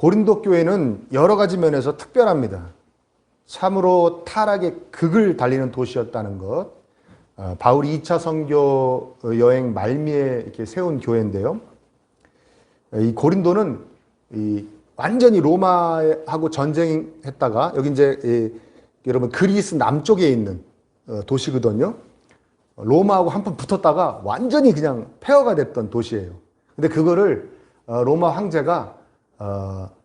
고린도 교회는 여러 가지 면에서 특별합니다. 참으로 타락의 극을 달리는 도시였다는 것. 바울이 2차 선교 여행 말미에 이렇게 세운 교회인데요. 이 고린도는 완전히 로마하고 전쟁했다가 여기 이제 여러분 그리스 남쪽에 있는 도시거든요. 로마하고 한판 붙었다가 완전히 그냥 폐허가 됐던 도시예요. 근데 그거를 로마 황제가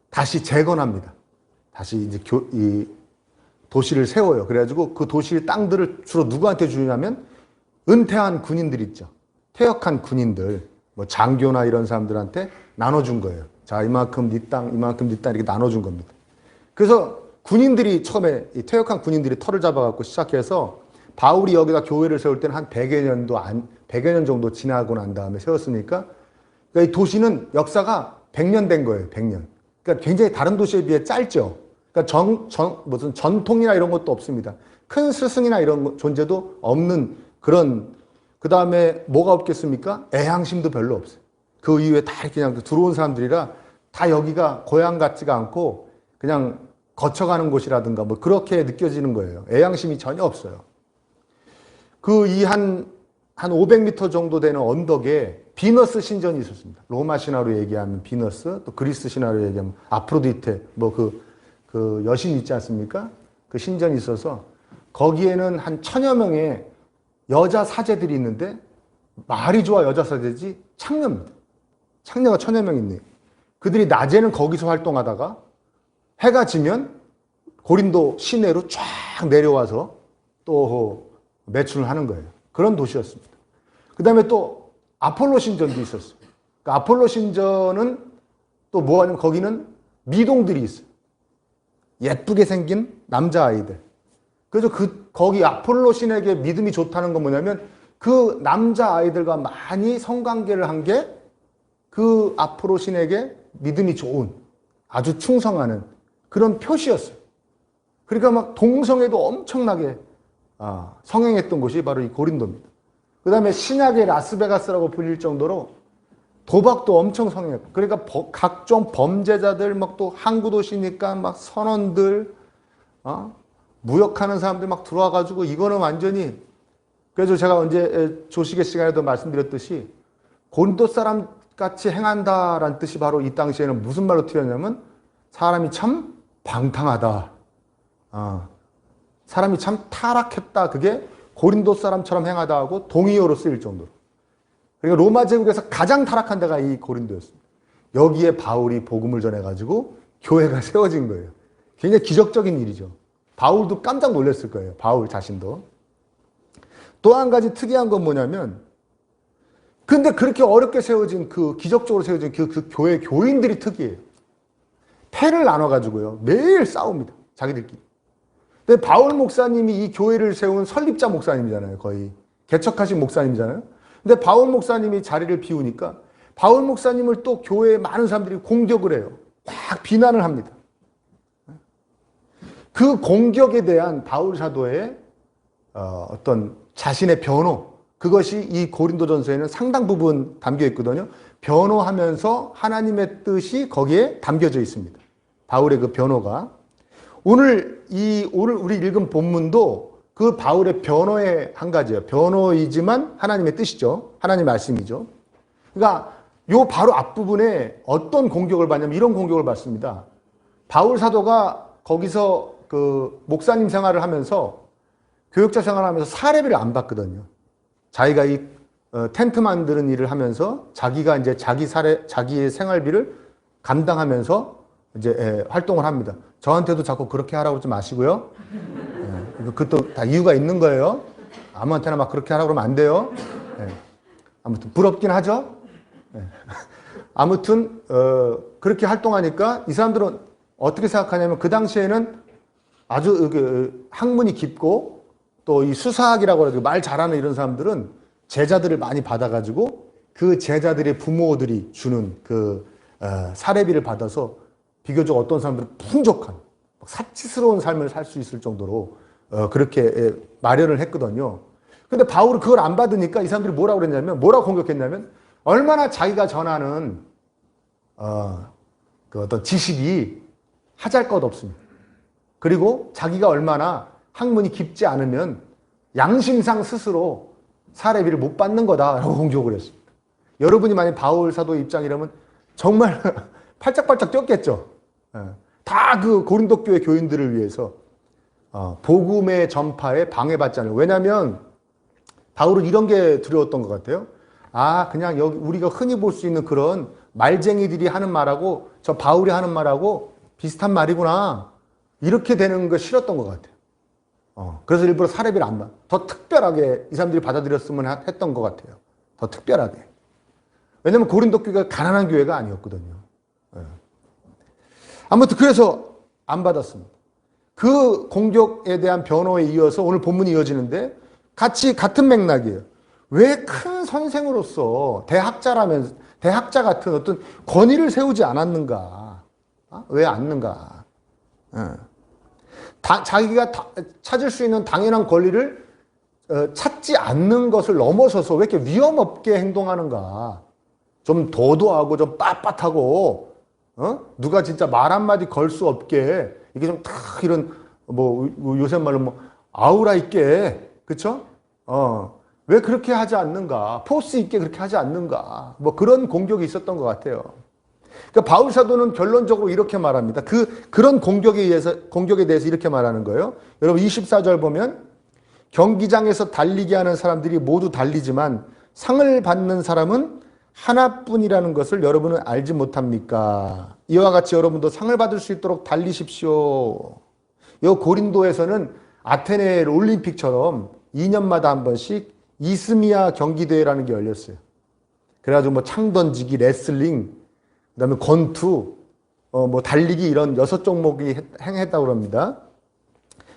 다시 재건합니다. 다시 이제 이 도시를 세워요. 그래가지고 그 도시 땅들을 주로 누구한테 주냐면 은퇴한 군인들 있죠. 퇴역한 군인들, 뭐 장교나 이런 사람들한테 나눠준 거예요. 자, 이만큼 네 땅, 이만큼 네 땅 이렇게 나눠준 겁니다. 그래서 군인들이 처음에 이 퇴역한 군인들이 털을 잡아갖고 시작해서 바울이 여기다 교회를 세울 때는 한 100여 년 정도 지나고 난 다음에 세웠으니까 그러니까 이 도시는 역사가 100년 된 거예요. 100년. 그러니까 굉장히 다른 도시에 비해 짧죠. 그러니까 무슨 전통이나 이런 것도 없습니다. 큰 스승이나 이런 존재도 없는 그런, 그 다음에 뭐가 없겠습니까? 애향심도 별로 없어요. 그 이후에 다 이렇게 그냥 들어온 사람들이라 다 여기가 고향 같지가 않고 그냥 거쳐가는 곳이라든가 뭐 그렇게 느껴지는 거예요. 애향심이 전혀 없어요. 그 한 500m 정도 되는 언덕에 비너스 신전이 있었습니다. 로마 신화로 얘기하면 비너스, 또 그리스 신화로 얘기하면 아프로디테, 뭐 그 여신 있지 않습니까? 그 신전이 있어서 거기에는 한 1000여 명의 여자 사제들이 있는데 말이 좋아 여자 사제지 창녀입니다. 창녀가 1000여 명 있네요. 그들이 낮에는 거기서 활동하다가 해가 지면 고린도 시내로 쫙 내려와서 또 매춘을 하는 거예요. 그런 도시였습니다. 그 다음에 또 아폴로 신전도 있었어요. 그러니까 아폴로 신전은 또 뭐하냐면 거기는 미동들이 있어요. 예쁘게 생긴 남자아이들. 그래서 거기 아폴로 신에게 믿음이 좋다는 건 뭐냐면 그 남자아이들과 많이 성관계를 한 게 그 아폴로 신에게 믿음이 좋은 아주 충성하는 그런 표시였어요. 그러니까 막 동성애도 엄청나게 성행했던 곳이 바로 이 고린도입니다. 그 다음에 신약의 라스베가스라고 불릴 정도로 도박도 엄청 성행했고, 그러니까 각종 범죄자들, 막 또 항구 도시니까 막 선원들, 무역하는 사람들 막 들어와가지고 이거는 완전히, 그래서 제가 언제 조식의 시간에도 말씀드렸듯이 고린도 사람 같이 행한다라는 뜻이 바로 이 당시에는 무슨 말로 틀렸냐면 사람이 참 방탕하다. 사람이 참 타락했다. 그게 고린도 사람처럼 행하다 하고 동의어로 쓰일 정도로. 그러니까 로마 제국에서 가장 타락한 데가 이 고린도였습니다. 여기에 바울이 복음을 전해가지고 교회가 세워진 거예요. 굉장히 기적적인 일이죠. 바울도 깜짝 놀랐을 거예요. 바울 자신도. 또 한 가지 특이한 건 뭐냐면 근데 그렇게 어렵게 세워진 기적적으로 세워진 그 교회 교인들이 특이해요. 패를 나눠가지고요. 매일 싸웁니다. 자기들끼리. 근데 바울 목사님이 이 교회를 세운 설립자 목사님이잖아요. 거의. 개척하신 목사님이잖아요. 근데 바울 목사님이 자리를 비우니까 바울 목사님을 또 교회에 많은 사람들이 공격을 해요. 막 비난을 합니다. 그 공격에 대한 바울 사도의 어떤 자신의 변호, 그것이 이 고린도전서에는 상당 부분 담겨 있거든요. 변호하면서 하나님의 뜻이 거기에 담겨져 있습니다. 바울의 그 변호가. 오늘 우리 읽은 본문도 그 바울의 변호의 한 가지예요. 변호이지만 하나님의 뜻이죠. 하나님의 말씀이죠. 그러니까 요 바로 앞부분에 어떤 공격을 받냐면 이런 공격을 받습니다. 바울 사도가 거기서 그 목사님 생활을 하면서 교육자 생활을 하면서 사례비를 안 받거든요. 자기가 이 텐트 만드는 일을 하면서 자기가 이제 자기의 생활비를 감당하면서 이제 활동을 합니다. 저한테도 자꾸 그렇게 하라고 그러지 마시고요. 그것도 다 이유가 있는 거예요. 아무한테나 막 그렇게 하라고 그러면 안 돼요. 아무튼 부럽긴 하죠. 아무튼 그렇게 활동하니까 이 사람들은 어떻게 생각하냐면 그 당시에는 아주 학문이 깊고 또 이 수사학이라고 해서 말 잘하는 이런 사람들은 제자들을 많이 받아가지고 그 제자들의 부모들이 주는 그 사례비를 받아서 비교적 어떤 사람들은 풍족한 사치스러운 삶을 살 수 있을 정도로 그렇게 마련을 했거든요. 근데 바울은 그걸 안 받으니까 이 사람들이 뭐라고 공격했냐면 얼마나 자기가 전하는 그 어떤 지식이 하잘것없습니다. 그리고 자기가 얼마나 학문이 깊지 않으면 양심상 스스로 사례비를 못 받는 거다라고 공격을 했습니다. 여러분이 만약 바울 사도의 입장이라면 정말 팔짝팔짝 뛰었겠죠. 다 그 고린도 교회 교인들을 위해서 복음의 전파에 방해받지 않아요. 왜냐하면 바울은 이런 게 두려웠던 것 같아요. 그냥 여기 우리가 흔히 볼 수 있는 그런 말쟁이들이 하는 말하고 저 바울이 하는 말하고 비슷한 말이구나. 이렇게 되는 거 싫었던 것 같아요. 그래서 일부러 사례비를 안 받아. 더 특별하게 이 사람들이 받아들였으면 했던 것 같아요. 더 특별하게. 왜냐하면 고린도 교회가 가난한 교회가 아니었거든요. 아무튼 그래서 안 받았습니다. 그 공격에 대한 변호에 이어서 오늘 본문이 이어지는데 같은 맥락이에요. 왜 큰 선생으로서 대학자 같은 어떤 권위를 세우지 않았는가? 왜 않는가? 자기가 찾을 수 있는 당연한 권리를 찾지 않는 것을 넘어서서 왜 이렇게 위험 없게 행동하는가? 좀 도도하고 좀 빳빳하고 누가 진짜 말 한마디 걸 수 없게 이게 좀 탁 이런 뭐 요새 말로 뭐 아우라 있게 그쵸? 왜 그렇게 하지 않는가? 포스 있게 그렇게 하지 않는가? 뭐 그런 공격이 있었던 것 같아요. 그러니까 바울 사도는 결론적으로 이렇게 말합니다. 그런 공격에 대해서 이렇게 말하는 거예요. 여러분 24절 보면 경기장에서 달리게 하는 사람들이 모두 달리지만 상을 받는 사람은 하나뿐이라는 것을 여러분은 알지 못합니까? 이와 같이 여러분도 상을 받을 수 있도록 달리십시오. 이 고린도에서는 아테네 올림픽처럼 2년마다 한 번씩 이스미아 경기대회라는 게 열렸어요. 그래가지고 뭐 창 던지기, 레슬링, 그다음에 권투, 뭐 달리기 이런 6종목이 행했다고 합니다.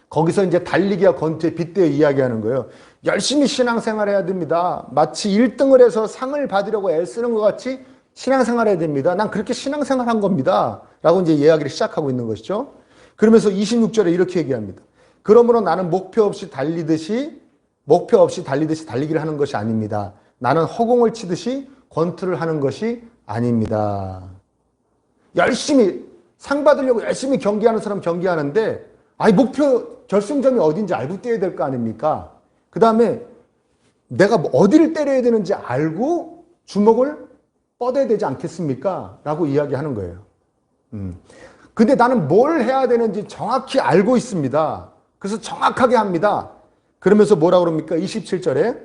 거기서 이제 달리기와 권투에 빗대어 이야기하는 거예요. 열심히 신앙생활 해야 됩니다. 마치 1등을 해서 상을 받으려고 애쓰는 것 같이 신앙생활 해야 됩니다. 난 그렇게 신앙생활 한 겁니다. 라고 이제 이야기를 시작하고 있는 것이죠. 그러면서 26절에 이렇게 얘기합니다. 그러므로 나는 목표 없이 달리듯이 달리기를 하는 것이 아닙니다. 나는 허공을 치듯이 권투를 하는 것이 아닙니다. 열심히 상 받으려고 열심히 경기하는 사람 경기하는데 목표 결승점이 어딘지 알고 뛰어야 될 거 아닙니까? 그 다음에 내가 어디를 때려야 되는지 알고 주먹을 뻗어야 되지 않겠습니까? 라고 이야기하는 거예요. 근데 나는 뭘 해야 되는지 정확히 알고 있습니다. 그래서 정확하게 합니다. 그러면서 뭐라고 그럽니까? 27절에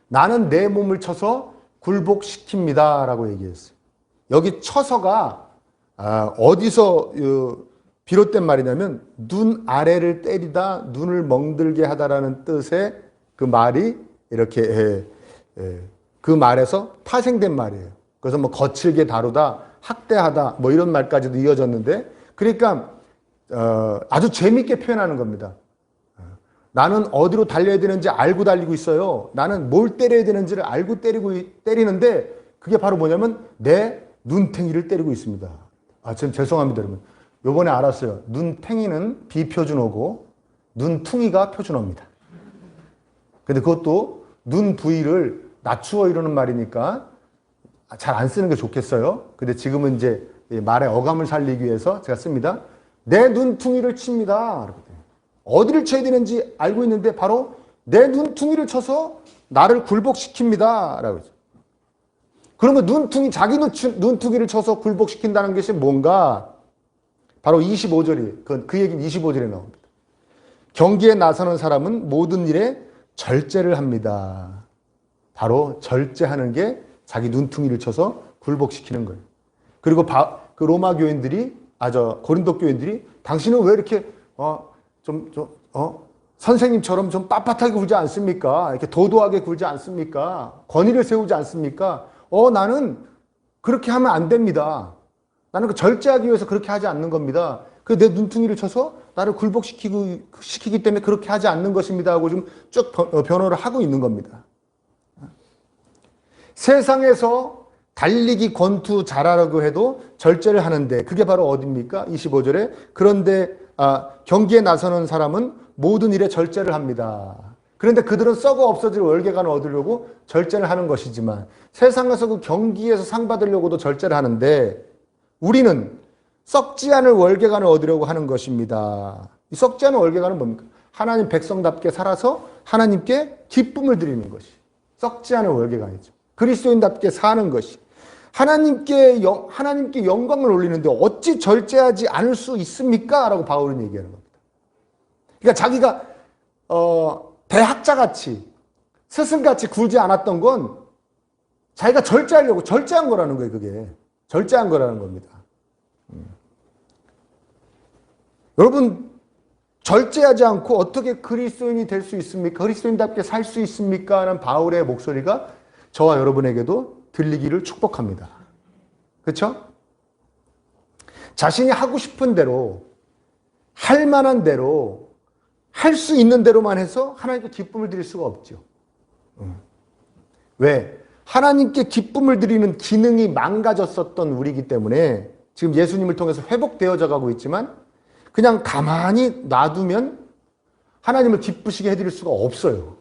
나는 내 몸을 쳐서 굴복시킵니다. 라고 얘기했어요. 여기 쳐서가 어디서 비롯된 말이냐면 눈 아래를 때리다 눈을 멍들게 하다라는 뜻의 그 말이 이렇게 그 말에서 파생된 말이에요. 그래서 뭐 거칠게 다루다, 학대하다 뭐 이런 말까지도 이어졌는데 그러니까 아주 재미있게 표현하는 겁니다. 나는 어디로 달려야 되는지 알고 달리고 있어요. 나는 뭘 때려야 되는지를 알고 때리는데 그게 바로 뭐냐면 내 눈탱이를 때리고 있습니다. 지금 죄송합니다, 여러분. 요번에 알았어요. 눈탱이는 비표준어고 눈퉁이가 표준어입니다. 근데 그것도 눈 부위를 낮추어 이러는 말이니까 잘 안 쓰는 게 좋겠어요. 근데 지금은 이제 말의 어감을 살리기 위해서 제가 씁니다. 내 눈퉁이를 칩니다. 어디를 쳐야 되는지 알고 있는데 바로 내 눈퉁이를 쳐서 나를 굴복시킵니다. 라고 했죠. 그러면 자기 눈퉁이를 쳐서 굴복시킨다는 것이 뭔가? 바로 25절이, 그 얘기는 25절에 나옵니다. 경기에 나서는 사람은 모든 일에 절제를 합니다. 바로 절제하는 게 자기 눈퉁이를 쳐서 굴복시키는 거예요. 그리고 그 로마 교인들이, 고린도 교인들이 당신은 왜 이렇게, 선생님처럼 좀 빳빳하게 굴지 않습니까? 이렇게 도도하게 굴지 않습니까? 권위를 세우지 않습니까? 나는 그렇게 하면 안 됩니다. 나는 그 절제하기 위해서 그렇게 하지 않는 겁니다. 그 내 눈퉁이를 쳐서 나를 굴복시키기 때문에 그렇게 하지 않는 것입니다. 하고 좀 쭉 변호를 하고 있는 겁니다. 세상에서 달리기 권투 잘하라고 해도 절제를 하는데 그게 바로 어디입니까? 25절에 그런데 경기에 나서는 사람은 모든 일에 절제를 합니다. 그런데 그들은 썩어 없어질 월계관을 얻으려고 절제를 하는 것이지만 세상에서 그 경기에서 상 받으려고도 절제를 하는데 우리는 썩지 않을 월계관을 얻으려고 하는 것입니다. 이 썩지 않은 월계관은 뭡니까? 하나님 백성답게 살아서 하나님께 기쁨을 드리는 것이 썩지 않은 월계관이죠. 그리스도인답게 사는 것이 하나님께 영광을 올리는데 어찌 절제하지 않을 수 있습니까? 라고 바울은 얘기하는 겁니다. 그러니까 자기가 대학자같이 스승같이 굴지 않았던 건 자기가 절제하려고 절제한 거라는 거예요. 그게 절제한 거라는 겁니다. 여러분 절제하지 않고 어떻게 그리스도인이 될 수 있습니까? 그리스도인답게 살 수 있습니까? 라는 바울의 목소리가 저와 여러분에게도 들리기를 축복합니다. 그렇죠? 자신이 하고 싶은 대로 할 만한 대로 할 수 있는 대로만 해서 하나님께 기쁨을 드릴 수가 없죠. 왜? 하나님께 기쁨을 드리는 기능이 망가졌었던 우리이기 때문에 지금 예수님을 통해서 회복되어져 가고 있지만 그냥 가만히 놔두면 하나님을 기쁘시게 해드릴 수가 없어요.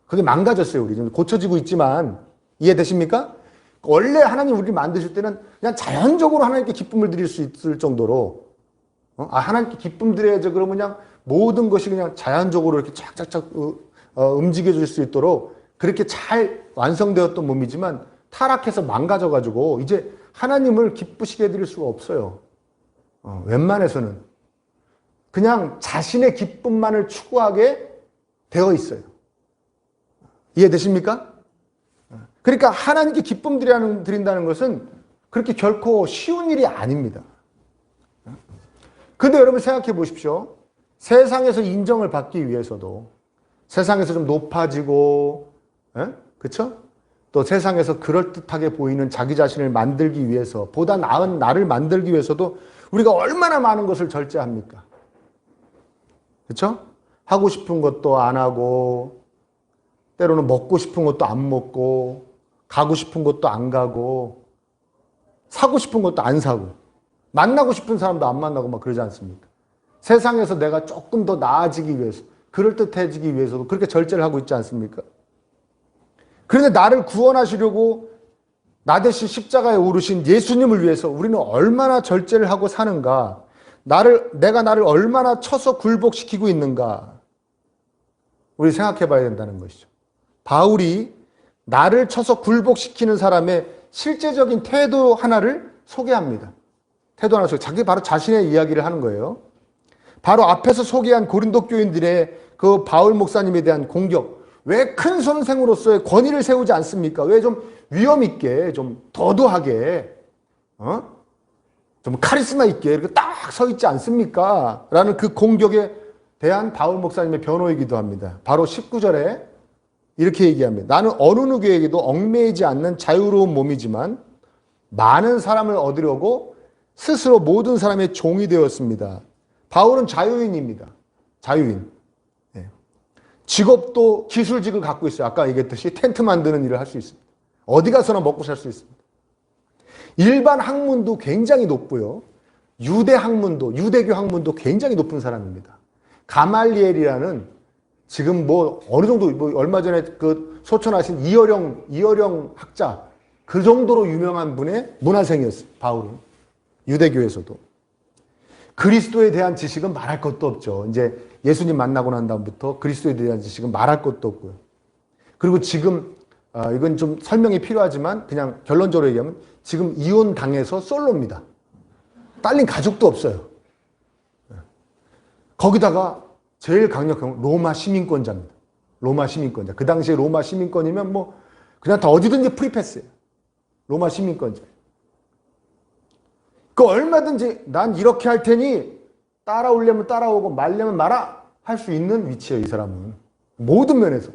그게 망가졌어요. 우리 좀 고쳐지고 있지만 이해되십니까? 원래 하나님 우리를 만드실 때는 그냥 자연적으로 하나님께 기쁨을 드릴 수 있을 정도로 하나님께 기쁨 드려야죠. 그러면 그냥 모든 것이 그냥 자연적으로 이렇게 착착착 움직여질 수 있도록 그렇게 잘 완성되었던 몸이지만 타락해서 망가져가지고 이제 하나님을 기쁘시게 해드릴 수가 없어요. 웬만해서는 그냥 자신의 기쁨만을 추구하게 되어 있어요. 이해되십니까? 그러니까 하나님께 기쁨 드린다는 것은 그렇게 결코 쉬운 일이 아닙니다. 근데 여러분 생각해 보십시오. 세상에서 인정을 받기 위해서도 세상에서 좀 높아지고 그렇죠? 또 세상에서 그럴듯하게 보이는 자기 자신을 만들기 위해서 보다 나은 나를 만들기 위해서도 우리가 얼마나 많은 것을 절제합니까? 그렇죠? 하고 싶은 것도 안 하고 때로는 먹고 싶은 것도 안 먹고 가고 싶은 것도 안 가고 사고 싶은 것도 안 사고 만나고 싶은 사람도 안 만나고 막 그러지 않습니까? 세상에서 내가 조금 더 나아지기 위해서 그럴듯해지기 위해서도 그렇게 절제를 하고 있지 않습니까? 그런데 나를 구원하시려고 나 대신 십자가에 오르신 예수님을 위해서 우리는 얼마나 절제를 하고 사는가? 내가 나를 얼마나 쳐서 굴복시키고 있는가? 우리 생각해 봐야 된다는 것이죠. 바울이 나를 쳐서 굴복시키는 사람의 실제적인 태도 하나를 소개합니다. 태도 하나 자기 바로 자신의 이야기를 하는 거예요. 바로 앞에서 소개한 고린도 교인들의 그 바울 목사님에 대한 공격. 왜 큰 선생으로서의 권위를 세우지 않습니까? 왜 좀 위험 있게, 좀 도도하게, 좀 카리스마 있게 이렇게 딱 서 있지 않습니까? 라는 그 공격에 대한 바울 목사님의 변호이기도 합니다. 바로 19절에 이렇게 얘기합니다. 나는 어느 누구에게도 얽매이지 않는 자유로운 몸이지만 많은 사람을 얻으려고 스스로 모든 사람의 종이 되었습니다. 바울은 자유인입니다. 자유인. 직업도 기술직을 갖고 있어요. 아까 얘기했듯이 텐트 만드는 일을 할 수 있습니다. 어디 가서나 먹고 살 수 있습니다. 일반 학문도 굉장히 높고요. 유대교 학문도 굉장히 높은 사람입니다. 가말리엘이라는 지금 어느 정도 얼마 전에 그 소천하신 이어령 학자 그 정도로 유명한 분의 문화생이었어요. 바울은 유대교에서도 그리스도에 대한 지식은 말할 것도 없죠. 이제 예수님 만나고 난 다음부터 그리스도에 대한 지식은 말할 것도 없고요. 그리고 지금 이건 좀 설명이 필요하지만 그냥 결론적으로 얘기하면 지금 이혼 당해서 솔로입니다. 딸린 가족도 없어요. 거기다가 제일 강력한 로마 시민권자입니다. 로마 시민권자. 그 당시에 로마 시민권이면 그냥 다 어디든지 프리패스예요. 로마 시민권자. 얼마든지 난 이렇게 할 테니 따라오려면 따라오고 말려면 말아 할 수 있는 위치예요. 이 사람은. 모든 면에서.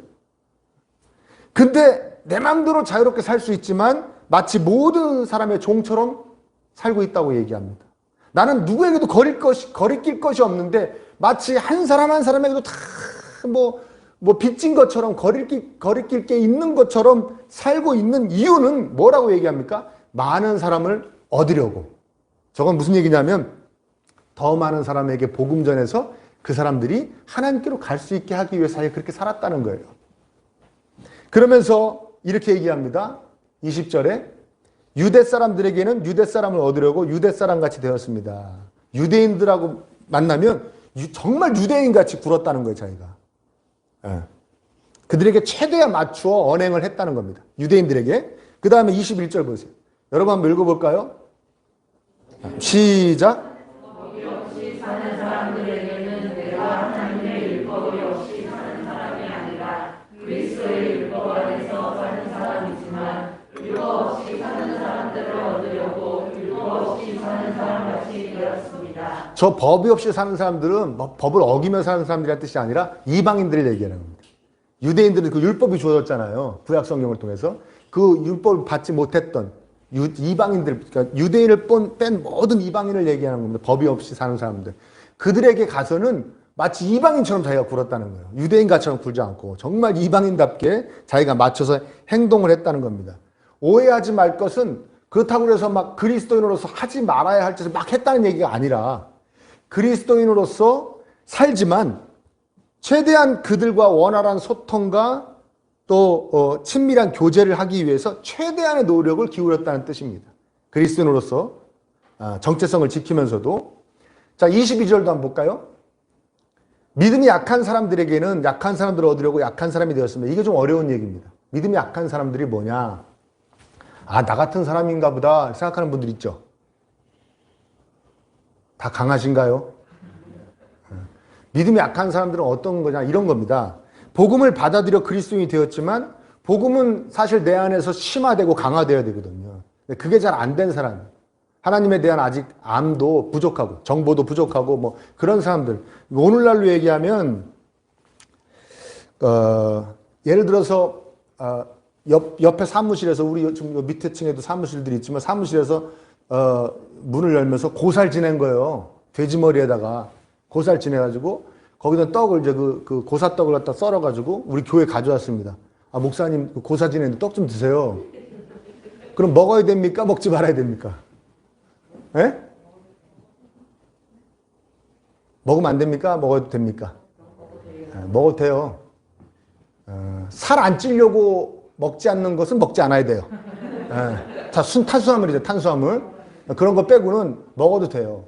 근데 내 마음대로 자유롭게 살 수 있지만 마치 모든 사람의 종처럼 살고 있다고 얘기합니다. 나는 누구에게도 거리낄 것이 없는데 마치 한 사람 한 사람에게도 다 빚진 것처럼 거리낄 게 있는 것처럼 살고 있는 이유는 뭐라고 얘기합니까? 많은 사람을 얻으려고. 저건 무슨 얘기냐면 더 많은 사람에게 복음 전해서 그 사람들이 하나님께로 갈 수 있게 하기 위해서 그렇게 살았다는 거예요. 그러면서 이렇게 얘기합니다. 20절에 유대 사람들에게는 유대 사람을 얻으려고 유대 사람 같이 되었습니다. 유대인들하고 만나면 정말 유대인 같이 굴었다는 거예요, 자기가. 예. 그들에게 최대한 맞추어 언행을 했다는 겁니다. 유대인들에게. 그 다음에 21절 보세요. 여러분 한번 읽어볼까요? 시작. 율법이 없이 사는 사람들에게는 내가 하나님의 율법이 없이 사는 사람이 아니라 그리스도의 율법 안에서 사는 사람이지만 율법 없이 사는 사람들을 얻으려고 율법 없이 사는 사람 같이 되었습니다. 저 법이 없이 사는 사람들은 법을 어기며 사는 사람들이라는 뜻이 아니라 이방인들을 얘기하는 겁니다. 유대인들은 그 율법이 주어졌잖아요. 구약 성경을 통해서. 그 율법을 받지 못했던 이방인들, 그러니까 유대인을 뺀 모든 이방인을 얘기하는 겁니다. 법이 없이 사는 사람들. 그들에게 가서는 마치 이방인처럼 자기가 굴었다는 거예요. 유대인같처럼 굴지 않고 정말 이방인답게 자기가 맞춰서 행동을 했다는 겁니다. 오해하지 말 것은 그렇다고 해서 막 그리스도인으로서 하지 말아야 할 짓을 막 했다는 얘기가 아니라 그리스도인으로서 살지만 최대한 그들과 원활한 소통과 또 친밀한 교제를 하기 위해서 최대한의 노력을 기울였다는 뜻입니다. 그리스도인으로서 정체성을 지키면서도. 자, 22절도 한번 볼까요? 믿음이 약한 사람들에게는 약한 사람들을 얻으려고 약한 사람이 되었습니다. 이게 좀 어려운 얘기입니다. 믿음이 약한 사람들이 뭐냐? 아, 나 같은 사람인가 보다 생각하는 분들 있죠? 다 강하신가요? 믿음이 약한 사람들은 어떤 거냐? 이런 겁니다. 복음을 받아들여 그리스도인이 되었지만 복음은 사실 내 안에서 심화되고 강화되어야 되거든요. 그게 잘 안 된 사람, 하나님에 대한 아직 암도 부족하고 정보도 부족하고 뭐 그런 사람들. 오늘날로 얘기하면 예를 들어서 옆에 사무실에서 우리 지금 밑에 층에도 사무실들이 있지만 사무실에서 문을 열면서 고살 지낸 거예요. 돼지머리에다가 고살 지내가지고 거기다 떡을 이제 그 고사떡을 갖다 썰어가지고 우리 교회 가져왔습니다. 아, 목사님 고사 지내는데 떡 좀 드세요. 그럼 먹어야 됩니까? 먹지 말아야 됩니까? 예? 먹으면 안 됩니까? 먹어도 됩니까? 먹어도 돼요. 살 안 찌려고 먹지 않는 것은 먹지 않아야 돼요. 탄수화물이죠, 탄수화물. 그런 거 빼고는 먹어도 돼요.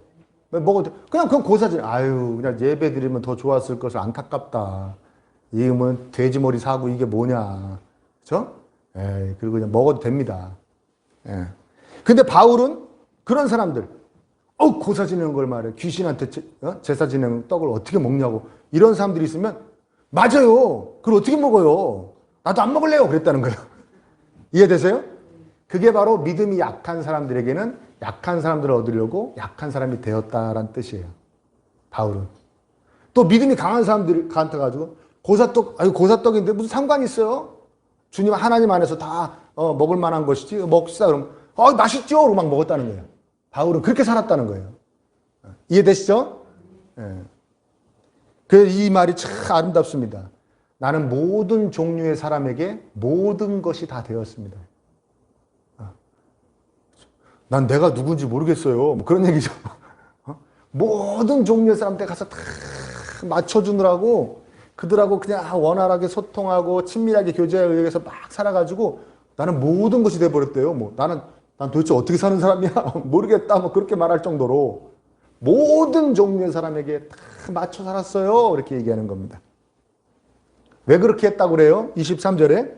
먹어도 그냥 그건 고사지. 아유, 그냥 예배 드리면 더 좋았을 것을 안타깝다. 이거면 돼지머리 사고 이게 뭐냐, 그렇죠? 그리고 그냥 먹어도 됩니다. 근데 바울은 그런 사람들, 고사 지내는 걸 말해. 귀신한테 제사 지내는 떡을 어떻게 먹냐고. 이런 사람들이 있으면 맞아요. 그걸 어떻게 먹어요? 나도 안 먹을래요. 그랬다는 거예요. 이해되세요? 그게 바로 믿음이 약한 사람들에게는 약한 사람들을 얻으려고 약한 사람이 되었다라는 뜻이에요. 바울은. 또 믿음이 강한 사람들한테 가지고 고사떡인데 무슨 상관이 있어요? 주님 하나님 안에서 다 먹을 만한 것이지. 먹시다 그러면 맛있죠? 그러고 막 먹었다는 거예요. 바울은 그렇게 살았다는 거예요. 이해되시죠? 그래서 이 말이 참 아름답습니다. 나는 모든 종류의 사람에게 모든 것이 다 되었습니다. 난 내가 누군지 모르겠어요. 뭐 그런 얘기죠. 모든 종류의 사람한테 가서 다 맞춰주느라고 그들하고 그냥 원활하게 소통하고 친밀하게 교제에 의해서 막 살아가지고 나는 모든 것이 돼버렸대요. 난 도대체 어떻게 사는 사람이야? 모르겠다. 뭐 그렇게 말할 정도로 모든 종류의 사람에게 다 맞춰 살았어요. 이렇게 얘기하는 겁니다. 왜 그렇게 했다고 그래요? 23절에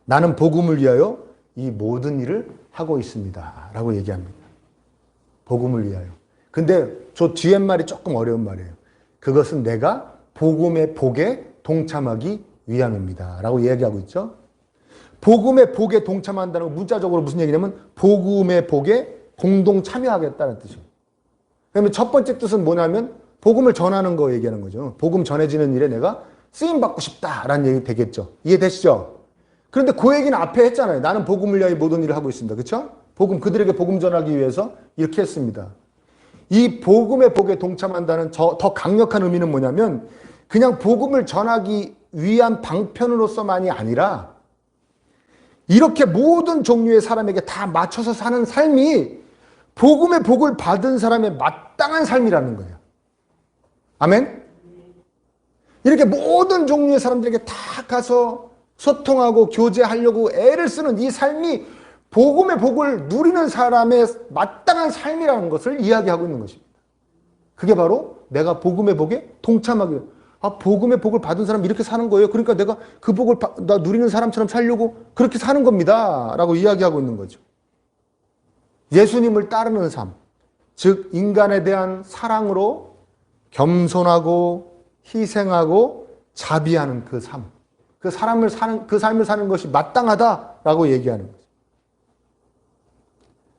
나는 복음을 위하여 이 모든 일을 하고 있습니다. 라고 얘기합니다. 복음을 위하여. 근데 저 뒤에 말이 조금 어려운 말이에요. 그것은 내가 복음의 복에 동참하기 위함입니다. 라고 얘기하고 있죠. 복음의 복에 동참한다는 건 문자적으로 무슨 얘기냐면 복음의 복에 공동 참여하겠다는 뜻이에요. 그러면 첫 번째 뜻은 뭐냐면 복음을 전하는 거 얘기하는 거죠. 복음 전해지는 일에 내가 쓰임받고 싶다라는 얘기 되겠죠. 이해되시죠? 그런데 그 얘기는 앞에 했잖아요. 나는 복음을 위하여 모든 일을 하고 있습니다. 그렇죠? 그들에게 복음 전하기 위해서 이렇게 했습니다. 이 복음의 복에 동참한다는 더 강력한 의미는 뭐냐면 그냥 복음을 전하기 위한 방편으로서만이 아니라 이렇게 모든 종류의 사람에게 다 맞춰서 사는 삶이 복음의 복을 받은 사람의 마땅한 삶이라는 거예요. 아멘? 이렇게 모든 종류의 사람들에게 다 가서 소통하고 교제하려고 애를 쓰는 이 삶이 복음의 복을 누리는 사람의 마땅한 삶이라는 것을 이야기하고 있는 것입니다. 그게 바로 내가 복음의 복에 동참하게, 복음의 복을 받은 사람 이렇게 사는 거예요. 그러니까 내가 그 복을 나 누리는 사람처럼 살려고 그렇게 사는 겁니다. 라고 이야기하고 있는 거죠. 예수님을 따르는 삶, 즉 인간에 대한 사랑으로 겸손하고 희생하고 자비하는 그 삶, 그 삶을 사는 것이 마땅하다라고 얘기하는 거죠.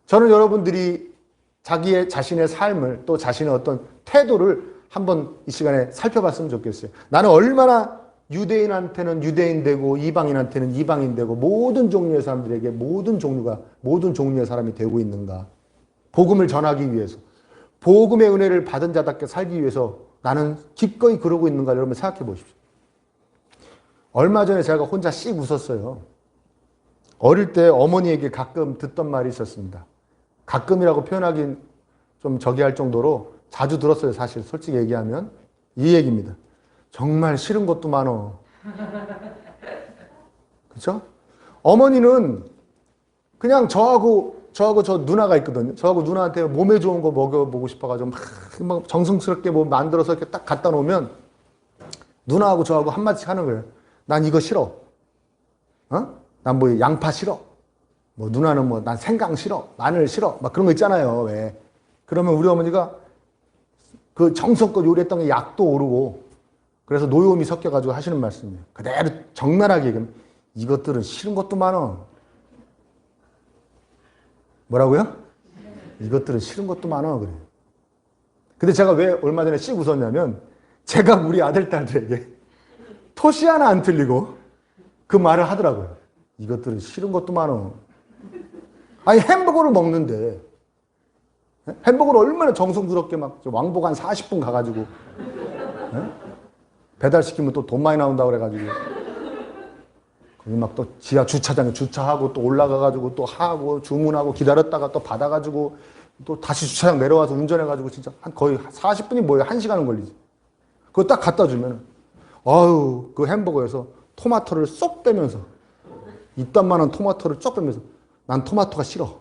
저는 여러분들이 자신의 삶을 또 자신의 어떤 태도를 한번 이 시간에 살펴봤으면 좋겠어요. 나는 얼마나 유대인한테는 유대인 되고 이방인한테는 이방인 되고 모든 종류의 사람들에게 모든 종류의 사람이 되고 있는가. 복음을 전하기 위해서, 복음의 은혜를 받은 자답게 살기 위해서 나는 기꺼이 그러고 있는가 여러분 생각해 보십시오. 얼마 전에 제가 혼자 씩 웃었어요. 어릴 때 어머니에게 가끔 듣던 말이 있었습니다. 가끔이라고 표현하긴 좀 저기 할 정도로 자주 들었어요. 사실 솔직히 얘기하면 이 얘기입니다. 정말 싫은 것도 많어. 그렇죠? 어머니는 그냥 저하고 저 누나가 있거든요. 저하고 누나한테 몸에 좋은 거 먹여보고 싶어가지고 막 정성스럽게 뭐 만들어서 이렇게 딱 갖다 놓으면 누나하고 저하고 한마디씩 하는 거예요. 난 이거 싫어. 난 뭐 양파 싫어. 뭐 누나는 뭐 난 생강 싫어. 마늘 싫어. 막 그런 거 있잖아요. 왜? 그러면 우리 어머니가 그 정성껏 요리했던 게 약도 오르고 그래서 노여움이 섞여가지고 하시는 말씀이에요. 그대로 적나라하게 얘기하면 이것들은 싫은 것도 많어. 뭐라고요? 이것들은 싫은 것도 많아. 그래요. 근데 제가 왜 얼마 전에 씩 웃었냐면 제가 우리 아들, 딸들에게 토시 하나 안 틀리고 그 말을 하더라고요. 이것들은 싫은 것도 많아. 아니 햄버거를 먹는데 햄버거를 얼마나 정성스럽게 막 왕복 한 40분 가가지고 배달시키면 또 돈 많이 나온다고 그래가지고 거기 막 또 지하 주차장에 주차하고 또 올라가가지고 또 하고 주문하고 기다렸다가 또 받아가지고 또 다시 주차장 내려와서 운전해가지고 진짜 한 거의 40분이 뭐예요? 1시간은 걸리지. 그거 딱 갖다 주면 아유 그 햄버거에서 토마토를 쏙 빼면서 이딴만한 토마토를 쏙 빼면서 난 토마토가 싫어.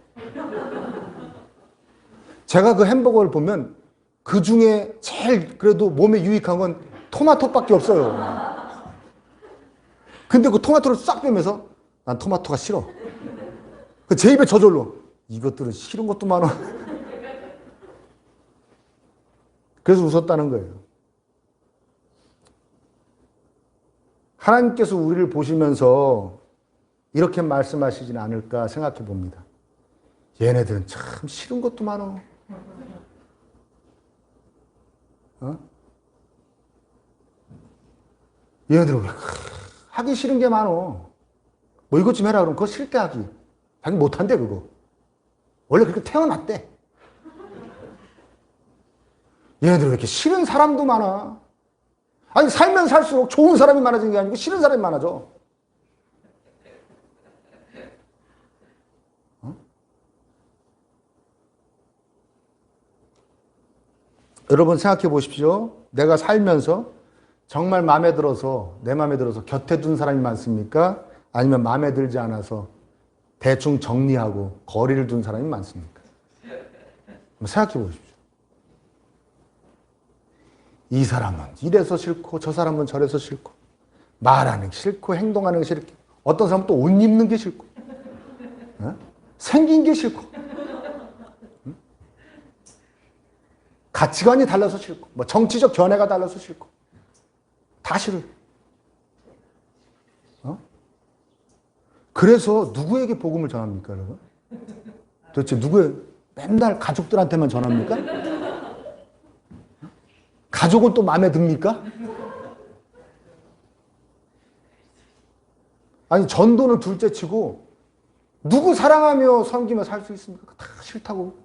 제가 그 햄버거를 보면 그 중에 제일 그래도 몸에 유익한 건 토마토밖에 없어요. 근데 그 토마토를 싹 빼면서 난 토마토가 싫어. 제 입에 저절로 이것들은 싫은 것도 많아. 그래서 웃었다는 거예요. 하나님께서 우리를 보시면서 이렇게 말씀하시진 않을까 생각해 봅니다. 얘네들은 참 싫은 것도 많아. 얘네들은 하기 싫은 게 많어. 뭐 이것 좀 해라 그러면 그거 싫대 하기. 자기 못한대 그거. 원래 그렇게 태어났대. 얘네들 왜 이렇게 싫은 사람도 많아. 아니 살면 살수록 좋은 사람이 많아지는 게 아니고 싫은 사람이 많아져. 여러분 생각해 보십시오. 내가 살면서 정말 마음에 들어서 내 마음에 들어서 곁에 둔 사람이 많습니까? 아니면 마음에 들지 않아서 대충 정리하고 거리를 둔 사람이 많습니까? 한번 생각해 보십시오. 이 사람은 이래서 싫고 저 사람은 저래서 싫고 말하는 게 싫고 행동하는 게 싫고 어떤 사람은 또 옷 입는 게 싫고 생긴 게 싫고 가치관이 달라서 싫고 뭐 정치적 견해가 달라서 싫고 다 싫어요. 그래서 누구에게 복음을 전합니까, 여러분? 도대체 맨날 가족들한테만 전합니까? 가족은 또 마음에 듭니까? 아니 전도는 둘째치고 누구 사랑하며 섬기며 살 수 있습니까? 다 싫다고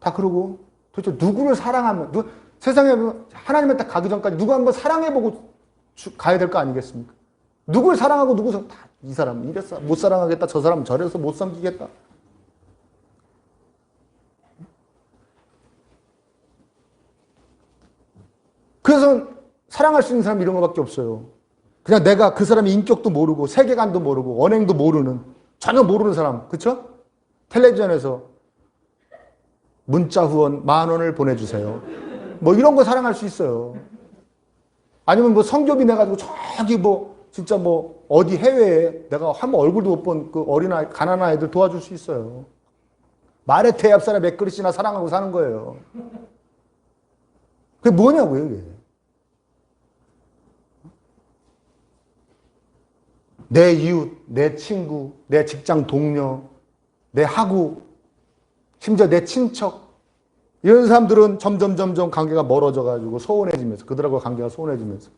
다 그러고 도대체 누구를 사랑하면 세상에 하나님의 딱 가기 전까지 누구 한번 사랑해보고 가야 될 거 아니겠습니까? 누굴 사랑하고 누구 다 이 사람은 이랬어 못 사랑하겠다 저 사람은 저래서 못 섬기겠다. 그래서 사랑할 수 있는 사람이 이런 것밖에 없어요. 그냥 내가 그 사람의 인격도 모르고 세계관도 모르고 언행도 모르는 전혀 모르는 사람, 그렇죠? 텔레비전에서 문자 후원 10,000원을 보내주세요. 뭐 이런 거 사랑할 수 있어요. 아니면 뭐 성교비 내가지고 저기 뭐 진짜 뭐 어디 해외에 내가 한 번 얼굴도 못 본 그 어린아이, 가난한 아이들 도와줄 수 있어요. 말에 대합사라 몇 그릇이나 사랑하고 사는 거예요. 그게 뭐냐고요, 이게. 내 이웃, 내 친구, 내 직장 동료, 내 하구, 심지어 내 친척, 이런 사람들은 점점 관계가 멀어져가지고 소원해지면서, 그들하고 관계가 소원해지면서,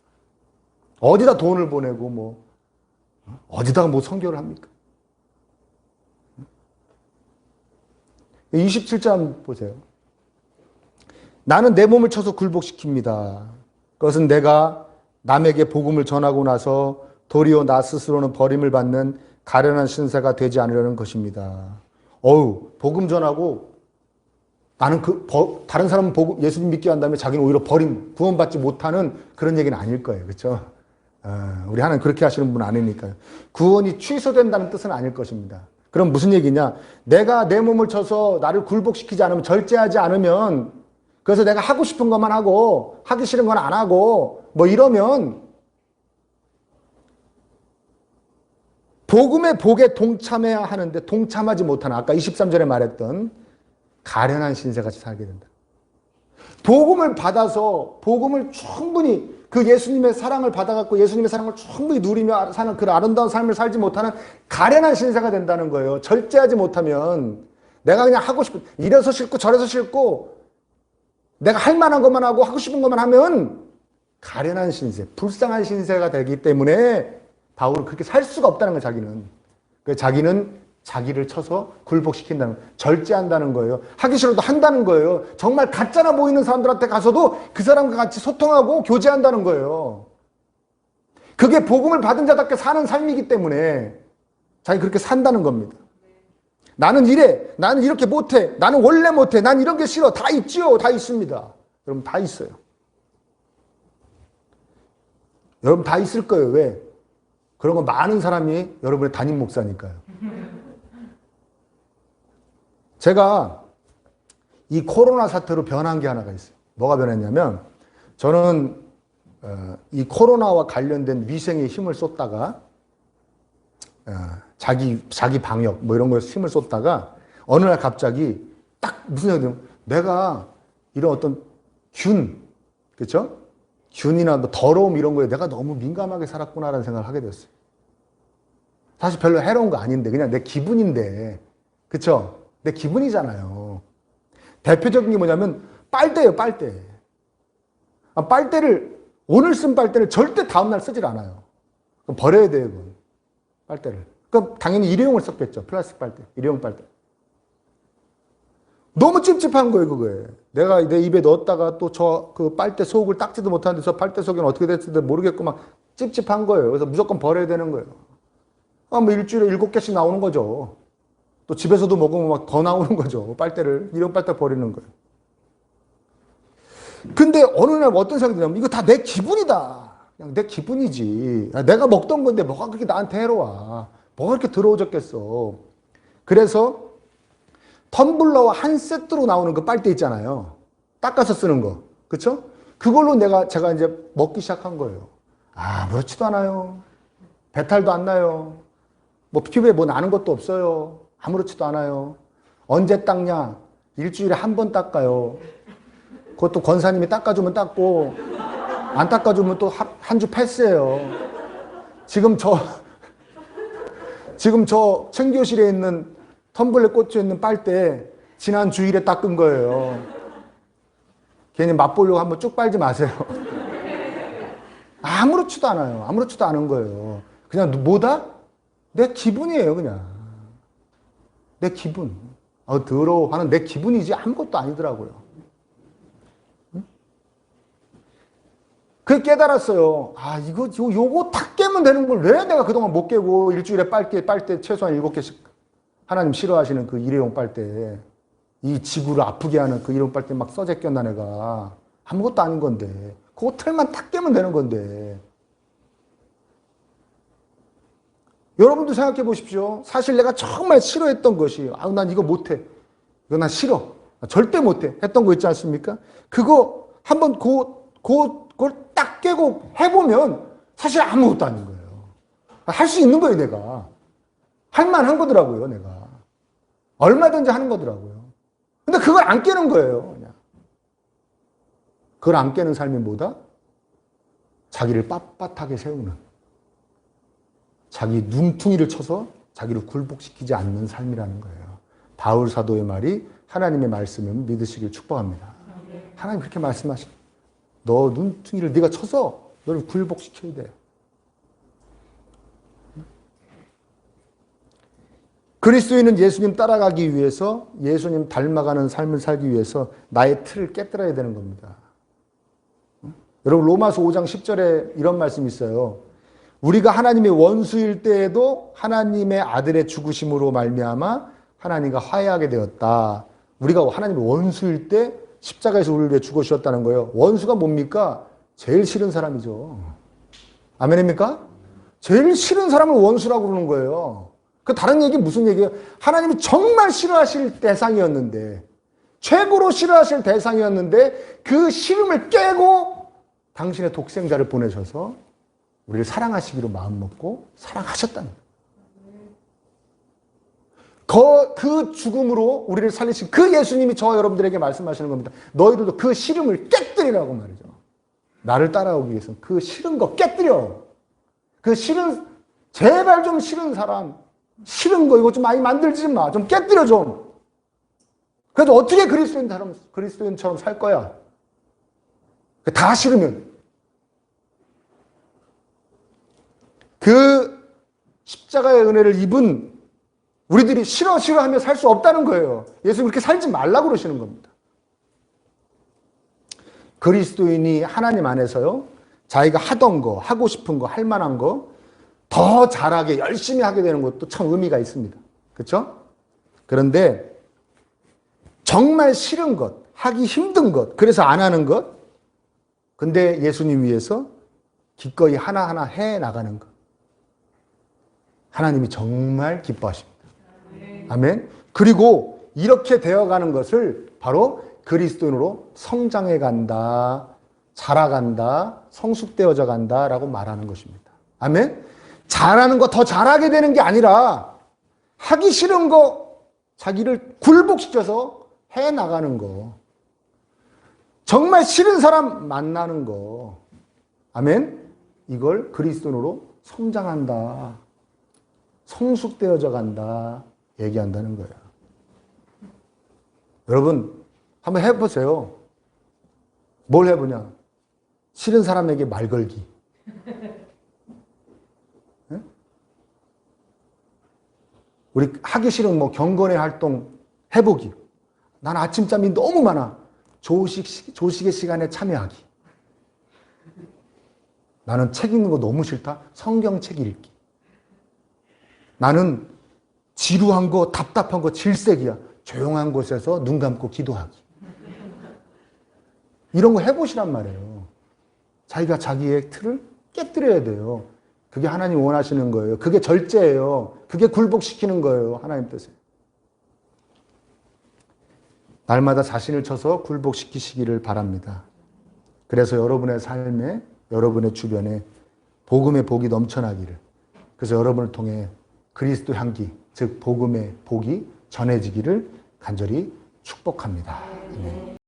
어디다 돈을 보내고, 뭐, 어디다가 뭐 선교를 합니까? 27절 보세요. 나는 내 몸을 쳐서 굴복시킵니다. 그것은 내가 남에게 복음을 전하고 나서 도리어 나 스스로는 버림을 받는 가련한 신세가 되지 않으려는 것입니다. 복음 전하고 나는 다른 사람은 예수님 믿게 한 다음에 자기는 오히려 버림, 구원받지 못하는 그런 얘기는 아닐 거예요. 그렇죠? 우리 하나님 그렇게 하시는 분 아니니까요. 구원이 취소된다는 뜻은 아닐 것입니다. 그럼 무슨 얘기냐? 내가 내 몸을 쳐서 나를 굴복시키지 않으면, 절제하지 않으면, 그래서 내가 하고 싶은 것만 하고 하기 싫은 건 안 하고 뭐 이러면 복음의 복에 동참해야 하는데 동참하지 못하는, 아까 23절에 말했던 가련한 신세같이 살게 된다. 복음을 받아서 복음을 충분히 그 예수님의 사랑을 받아갖고 예수님의 사랑을 충분히 누리며 사는 그 아름다운 삶을 살지 못하는 가련한 신세가 된다는 거예요. 절제하지 못하면 내가 그냥 하고 싶은, 이래서 싫고 저래서 싫고 내가 할 만한 것만 하고 하고 싶은 것만 하면 가련한 신세, 불쌍한 신세가 되기 때문에 바울은 그렇게 살 수가 없다는 거예요. 자기는. 자기는 자기를 쳐서 굴복시킨다는 거예요. 절제한다는 거예요. 하기 싫어도 한다는 거예요. 정말 가짜나 보이는 사람들한테 가서도 그 사람과 같이 소통하고 교제한다는 거예요. 그게 복음을 받은 자답게 사는 삶이기 때문에 자기 그렇게 산다는 겁니다. 나는 이래, 나는 이렇게 못해, 나는 원래 못해, 난 이런 게 싫어. 다 있지요. 다 있습니다. 여러분 다 있어요. 여러분 다 있을 거예요. 왜? 그런 거 많은 사람이 여러분의 담임 목사니까요. 제가 이 코로나 사태로 변한 게 하나가 있어요. 뭐가 변했냐면, 저는 이 코로나와 관련된 위생에 힘을 쏟다가 자기 방역 뭐 이런 거에 힘을 쏟다가 어느 날 갑자기 딱 무슨 생각이 들면, 내가 이런 어떤 균, 그렇죠? 균이나 뭐 더러움 이런 거에 내가 너무 민감하게 살았구나라는 생각을 하게 됐어요. 사실 별로 해로운 거 아닌데 그냥 내 기분인데, 그렇죠? 내 기분이잖아요. 대표적인 게 뭐냐면 빨대예요, 빨대. 빨대를, 오늘 쓴 빨대를 절대 다음날 쓰질 않아요. 그럼 버려야 돼요, 그건. 빨대를. 그럼 당연히 일회용을 썼겠죠. 플라스틱 빨대, 일회용 빨대. 너무 찝찝한 거예요, 그거에. 내가 내 입에 넣었다가 또 그 빨대 속을 닦지도 못하는데 저 빨대 속에는 어떻게 됐을지 모르겠고 막 찝찝한 거예요. 그래서 무조건 버려야 되는 거예요. 뭐 일주일에 7개씩 나오는 거죠. 또 집에서도 먹으면 막 더 나오는 거죠. 빨대를, 일회용 빨대 버리는 거예요. 근데 어느 날 어떤 생각이 드냐면, 이거 다 내 기분이다. 그냥 내 기분이지. 내가 먹던 건데 뭐가 그렇게 나한테 해로워. 뭐가 그렇게 더러워졌겠어. 그래서 텀블러와 한 세트로 나오는 그 빨대 있잖아요. 닦아서 쓰는 거. 그쵸? 그걸로 제가 이제 먹기 시작한 거예요. 아무렇지도 않아요. 배탈도 안 나요. 뭐 피부에 뭐 나는 것도 없어요. 아무렇지도 않아요. 언제 닦냐? 일주일에 한 번 닦아요. 그것도 권사님이 닦아주면 닦고 안 닦아주면 또 한 주 패스해요. 지금 저 청교실에 있는 텀블러에 꽂혀 있는 빨대 지난 주일에 닦은 거예요. 괜히 맛보려고 한번 쭉 빨지 마세요. 아무렇지도 않아요. 아무렇지도 않은 거예요. 그냥 뭐다? 내 기분이에요, 그냥. 내 기분. 더러워 하는 내 기분이지 아무것도 아니더라고요. 그게 깨달았어요. 요거 탁 깨면 되는 걸 왜 내가 그동안 못 깨고 일주일에 빨대 최소한 7개씩, 하나님 싫어하시는 그 일회용 빨대, 이 지구를 아프게 하는 그 일회용 빨대 막 써재 꼈나 내가. 아무것도 아닌 건데. 그거 틀만 탁 깨면 되는 건데. 여러분도 생각해 보십시오. 사실 내가 정말 싫어했던 것이, 난 이거 못해. 이거 난 싫어. 절대 못해. 했던 거 있지 않습니까? 그거 한번 그걸 딱 깨고 해보면 사실 아무것도 아닌 거예요. 할 수 있는 거예요, 내가. 할 만한 거더라고요, 내가. 얼마든지 하는 거더라고요. 근데 그걸 안 깨는 거예요, 그냥. 그걸 안 깨는 삶이 뭐다? 자기를 빳빳하게 세우는. 자기 눈퉁이를 쳐서 자기를 굴복시키지 않는 삶이라는 거예요. 바울 사도의 말이 하나님의 말씀을 믿으시길 축복합니다. 하나님 그렇게 말씀하십니다. 너 눈퉁이를 네가 쳐서 너를 굴복시켜야 돼요. 그리스도인은 예수님 따라가기 위해서, 예수님 닮아가는 삶을 살기 위해서 나의 틀을 깨뜨려야 되는 겁니다. 여러분 로마서 5장 10절에 이런 말씀이 있어요. 우리가 하나님의 원수일 때에도 하나님의 아들의 죽으심으로 말미암아 하나님과 화해하게 되었다. 우리가 하나님의 원수일 때 십자가에서 우리를 위해 죽으셨다는 거예요. 원수가 뭡니까? 제일 싫은 사람이죠. 아멘입니까? 제일 싫은 사람을 원수라고 그러는 거예요. 그 다른 얘기 무슨 얘기예요? 하나님이 정말 싫어하실 대상이었는데, 최고로 싫어하실 대상이었는데 그 싫음을 깨고 당신의 독생자를 보내셔서 우리를 사랑하시기로 마음먹고 사랑하셨다는 거예요. 그 죽음으로 우리를 살리신 그 예수님이 저와 여러분들에게 말씀하시는 겁니다. 너희들도 그 싫음을 깨뜨리라고 말이죠. 나를 따라오기 위해서 그 싫은 거 깨뜨려. 그 싫은, 제발 좀 싫은 사람, 싫은 거 이거 좀 많이 만들지 마. 좀 깨뜨려 좀. 그래도 어떻게 그리스도인처럼 살 거야? 다 싫으면. 그 십자가의 은혜를 입은 우리들이 싫어하며 살 수 없다는 거예요. 예수님 그렇게 살지 말라고 그러시는 겁니다. 그리스도인이 하나님 안에서요, 자기가 하던 거, 하고 싶은 거, 할 만한 거 더 잘하게 열심히 하게 되는 것도 참 의미가 있습니다. 그렇죠? 그런데 정말 싫은 것, 하기 힘든 것, 그래서 안 하는 것, 근데 예수님 위해서 기꺼이 하나하나 해 나가는 것, 하나님이 정말 기뻐하십니다. 아멘. 그리고 이렇게 되어가는 것을 바로 그리스도인으로 성장해 간다, 자라간다, 성숙되어져 간다라고 말하는 것입니다. 아멘. 잘하는 거 더 잘하게 되는 게 아니라 하기 싫은 거 자기를 굴복시켜서 해 나가는 거, 정말 싫은 사람 만나는 거, 아멘. 이걸 그리스도인으로 성장한다, 성숙되어져 간다 얘기한다는 거예요. 여러분 한번 해보세요. 뭘 해보냐? 싫은 사람에게 말 걸기. 네? 우리 하기 싫은 경건의 활동 해보기. 난 아침잠이 너무 많아. 조식의 시간에 참여하기. 나는 책 읽는 거 너무 싫다. 성경책 읽기. 나는 지루한 거, 답답한 거 질색이야. 조용한 곳에서 눈 감고 기도하기. 이런 거 해보시란 말이에요. 자기가 자기의 틀을 깨뜨려야 돼요. 그게 하나님 원하시는 거예요. 그게 절제예요. 그게 굴복시키는 거예요. 하나님 뜻에. 날마다 자신을 쳐서 굴복시키시기를 바랍니다. 그래서 여러분의 삶에, 여러분의 주변에 복음의 복이 넘쳐나기를, 그래서 여러분을 통해 그리스도 향기, 즉 복음의 복이 전해지기를 간절히 축복합니다. 아멘.